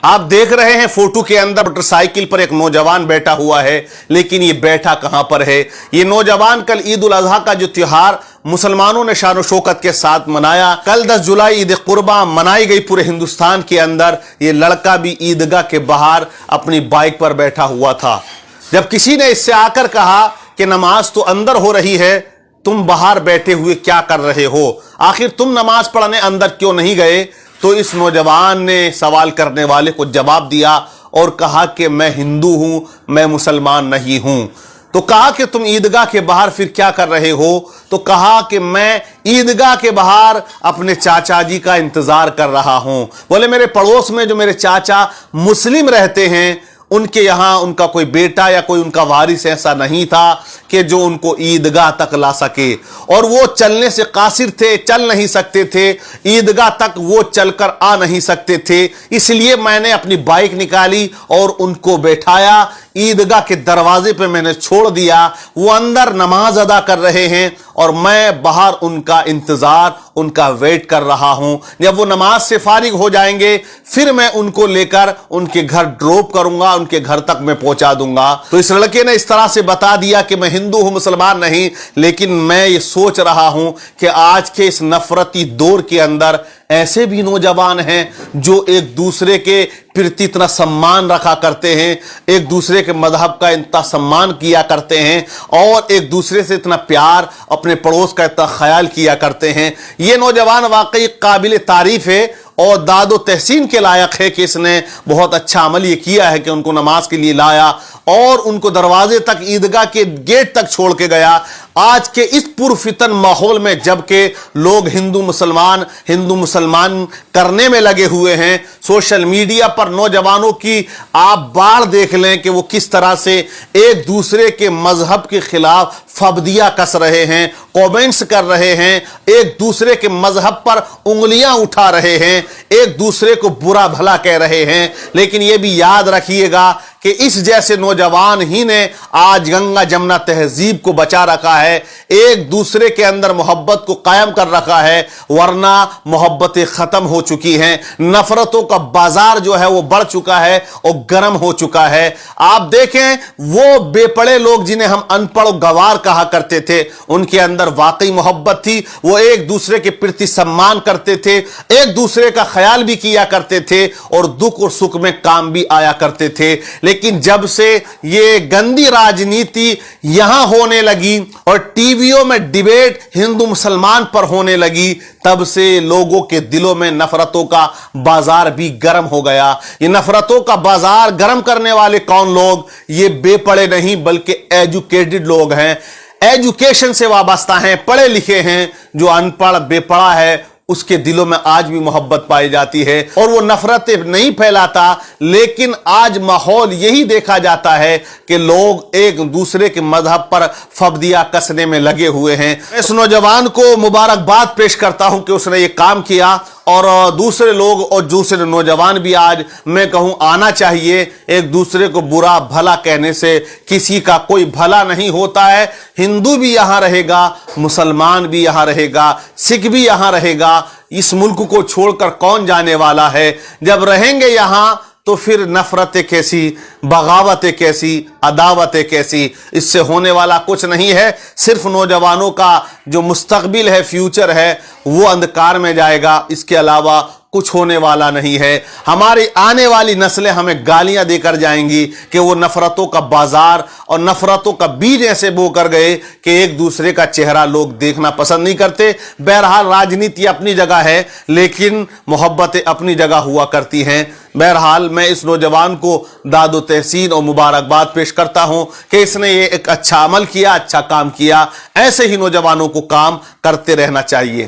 آپ دیکھ رہے ہیں فوٹو کے اندر موٹر سائیکل پر ایک نوجوان بیٹھا ہوا ہے، لیکن یہ بیٹھا کہاں پر ہے؟ یہ نوجوان کل عید الاضحیٰ کا جو تہوار مسلمانوں نے شان و شوکت کے ساتھ منایا، کل 10 جولائی عید قرباں منائی گئی پورے ہندوستان کے اندر، یہ لڑکا بھی عیدگاہ کے باہر اپنی بائک پر بیٹھا ہوا تھا۔ جب کسی نے اس سے آ کر کہا کہ نماز تو اندر ہو رہی ہے، تم باہر بیٹھے ہوئے کیا کر رہے ہو؟ آخر تم نماز پڑھنے اندر کیوں نہیں گئے؟ تو اس نوجوان نے سوال کرنے والے کو جواب دیا اور کہا کہ میں ہندو ہوں، میں مسلمان نہیں ہوں۔ تو کہا کہ تم عیدگاہ کے باہر پھر کیا کر رہے ہو؟ تو کہا کہ میں عیدگاہ کے باہر اپنے چاچا جی کا انتظار کر رہا ہوں۔ بولے میرے پڑوس میں جو میرے چاچا مسلم رہتے ہیں، ان کے یہاں ان کا کوئی بیٹا یا کوئی ان کا وارث ایسا نہیں تھا کہ جو ان کو عیدگاہ تک لا سکے، اور وہ چلنے سے قاصر تھے، چل نہیں سکتے تھے، عیدگاہ تک وہ چل کر آ نہیں سکتے تھے، اس لیے میں نے اپنی بائک نکالی اور ان کو بیٹھایا، عیدگاہ کے دروازے پہ میں نے چھوڑ دیا، وہ اندر نماز ادا کر رہے ہیں اور میں باہر ان کا انتظار، ان کا ویٹ کر رہا ہوں۔ جب وہ نماز سے فارغ ہو جائیں گے پھر میں ان کو لے کر ان کے گھر ڈراپ کروں گا، ان کے گھر تک میں پہنچا دوں گا۔ تو اس لڑکے نے اس طرح سے بتا دیا کہ میں ہندو ہوں، مسلمان نہیں، لیکن میں یہ سوچ رہا ہوں کہ آج کے اس نفرتی دور کے اندر ایسے بھی نوجوان ہیں جو ایک دوسرے کے پرتی اتنا سمان رکھا کرتے ہیں، ایک دوسرے کے مذہب کا اتنا سمان کیا کرتے ہیں، اور ایک دوسرے سے اتنا پیار، اپنے پڑوس کا اتنا خیال کیا کرتے ہیں۔ یہ نوجوان واقعی قابل تعریف ہے اور داد و تحسین کے لائق ہے کہ اس نے بہت اچھا عمل یہ کیا ہے کہ ان کو نماز کے لیے لایا اور ان کو دروازے تک، عیدگاہ کے گیٹ تک چھوڑ کے گیا۔ آج کے اس پرفتن ماحول میں جبکہ لوگ ہندو مسلمان کرنے میں لگے ہوئے ہیں، سوشل میڈیا پر نوجوانوں کی آپ باڑ دیکھ لیں کہ وہ کس طرح سے ایک دوسرے کے مذہب کے خلاف فبدیاں کس رہے ہیں، کومنٹس کر رہے ہیں، ایک دوسرے کے مذہب پر انگلیاں اٹھا رہے ہیں، ایک دوسرے کو برا بھلا کہہ رہے ہیں۔ لیکن یہ بھی یاد رکھیے گا کہ اس جیسے نوجوان ہی نے آج گنگا جمنا تہذیب کو بچا رکھا ہے، ایک دوسرے کے اندر محبت کو قائم کر رکھا ہے، ورنہ محبتیں ختم ہو چکی ہیں، نفرتوں کا بازار جو ہے وہ بڑھ چکا ہے اور گرم ہو چکا ہے۔ آپ دیکھیں وہ بے پڑے لوگ جنہیں ہم ان پڑھ و گوار کہا کرتے تھے، ان کے اندر واقعی محبت تھی، وہ ایک دوسرے کے پرتی سمان کرتے تھے، ایک دوسرے کا خیال بھی کیا کرتے تھے اور دکھ اور سکھ میں کام بھی آیا کرتے تھے۔ لیکن جب سے یہ گندی راجنیتی یہاں ہونے لگی اور ٹی ویوں میں ڈیبیٹ ہندو مسلمان پر ہونے لگی، تب سے لوگوں کے دلوں میں نفرتوں کا بازار بھی گرم ہو گیا۔ یہ نفرتوں کا بازار گرم کرنے والے کون لوگ؟ یہ بے پڑھے نہیں بلکہ ایجوکیٹڈ لوگ ہیں، ایجوکیشن سے وابستہ ہیں، پڑھے لکھے ہیں۔ جو ان پڑھ بے پڑھا ہے اس کے دلوں میں آج بھی محبت پائی جاتی ہے اور وہ نفرتیں نہیں پھیلاتا، لیکن آج ماحول یہی دیکھا جاتا ہے کہ لوگ ایک دوسرے کے مذہب پر فبدیاں کسنے میں لگے ہوئے ہیں۔ اس نوجوان کو مبارکباد پیش کرتا ہوں کہ اس نے یہ کام کیا، اور دوسرے لوگ اور دوسرے نوجوان بھی آج میں کہوں آنا چاہیے۔ ایک دوسرے کو برا بھلا کہنے سے کسی کا کوئی بھلا نہیں ہوتا ہے۔ ہندو بھی یہاں رہے گا، مسلمان بھی یہاں رہے گا، سکھ بھی یہاں رہے گا، اس ملک کو چھوڑ کر کون جانے والا ہے؟ جب رہیں گے یہاں تو پھر نفرتیں کیسی، بغاوتیں کیسی، عداوتیں کیسی؟ اس سے ہونے والا کچھ نہیں ہے۔ صرف نوجوانوں کا جو مستقبل ہے، فیوچر ہے، وہ اندھکار میں جائے گا، اس کے علاوہ کچھ ہونے والا نہیں ہے۔ ہماری آنے والی نسلیں ہمیں گالیاں دے کر جائیں گی کہ وہ نفرتوں کا بازار اور نفرتوں کا بیج ایسے بو کر گئے کہ ایک دوسرے کا چہرہ لوگ دیکھنا پسند نہیں کرتے۔ بہرحال راجنیتی اپنی جگہ ہے لیکن محبتیں اپنی جگہ ہوا کرتی ہیں۔ بہرحال میں اس نوجوان کو داد و تحسین اور مبارکباد پیش کرتا ہوں کہ اس نے یہ ایک اچھا عمل کیا، اچھا کام کیا۔ ایسے ہی نوجوانوں کو کام کرتے رہنا چاہیے۔